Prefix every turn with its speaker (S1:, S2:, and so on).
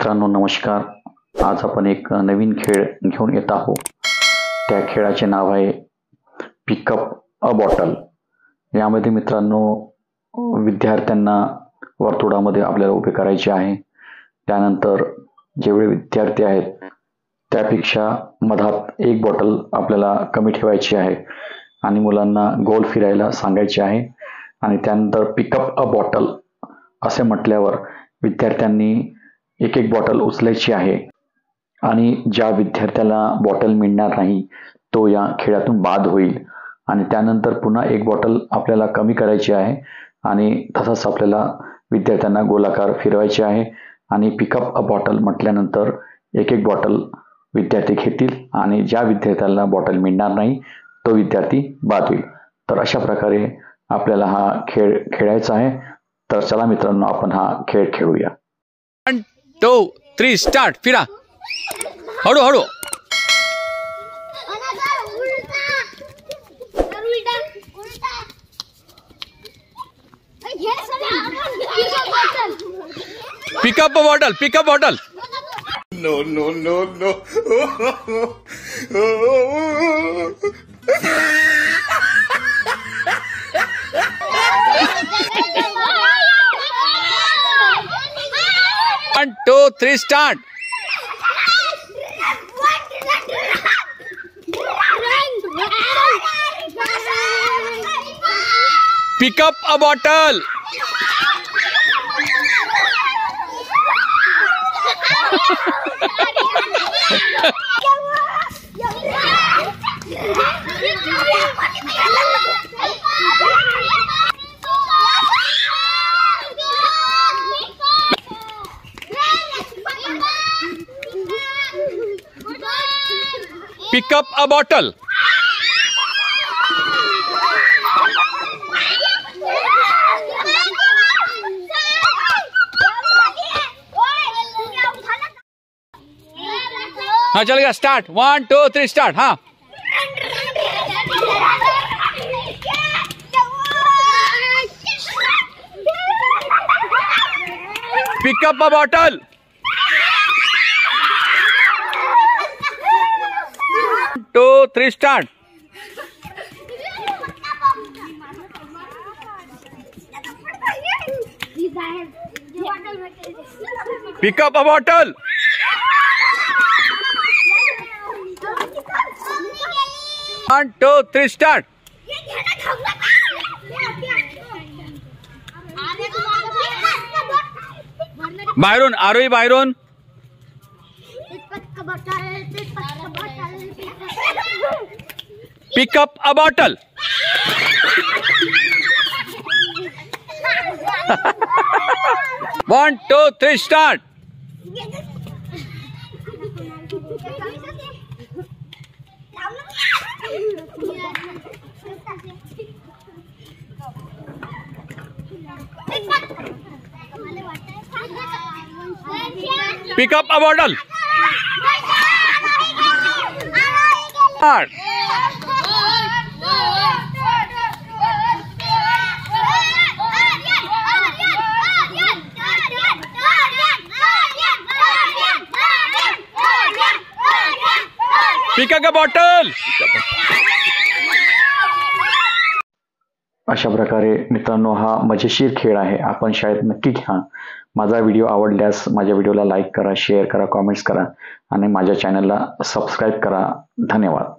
S1: मित्रांनो नमस्कार। आज आपण एक नवीन खेळ घेऊन येत आहोत। त्या खेळाचे नाव आहे पिकअप अ बॉटल। यामध्ये मित्रांनो विद्यार्थ्यांना वर्तुळामध्ये आपल्याला उभे करायचे आहे। त्यानंतर जेवढे विद्यार्थी आहेत त्यापेक्षा मधात एक बॉटल आपल्याला कमी ठेवायची आहे आणि मुलांना गोल फिरायला सांगायचे आहे आणि त्यानंतर पिकअप अ बॉटल असे म्हटल्यावर विद्यार्थ्यांनी एक एक बॉटल उचलायची आहे आणि ज्या विद्यार्थ्याला बॉटल मिळणार नाही तो या खेळातून बाद होईल आणि त्यानंतर पुन्हा एक बॉटल आपल्याला कमी करायची आहे आणि तसंच आपल्याला विद्यार्थ्यांना गोलाकार फिरवायचे आहे आणि पिकअप अ बॉटल म्हटल्यानंतर एक एक बॉटल विद्यार्थी घेतील आणि ज्या विद्यार्थ्याला बॉटल मिळणार नाही तो विद्यार्थी बाद होईल। तर अशा प्रकारे आपल्याला हा खेळ खेळायचा आहे। तर चला मित्रांनो आपण हा खेळ खेळूया।
S2: 1 2 3 स्टार्ट। फिरा हळू हळू। Pickup bottle pickup bottle.
S3: No, no, no, no.
S2: One, two, three, start. Pick up a bottle. Pick up a bottle. हाँ चल गया। Start 1 2 3 start. हाँ pick up a bottle. 2 3 start. Pick up a bottle. 1 2 3 start. बायरून आरोही बायरून। Pick up a bottle. 1 2 3 start. Pick up a bottle. Start. Pick up a bottle.
S1: अशा प्रकारे मित्रांनो हा मजेशीर खेळ आहे। आपण शाळेत नक्की घ्या। माझा व्हिडिओ आवडल्यास माझ्या व्हिडिओला लाईक करा, शेअर करा, कमेंट्स करा आणि माझ्या चॅनलला सबस्क्राईब करा। धन्यवाद।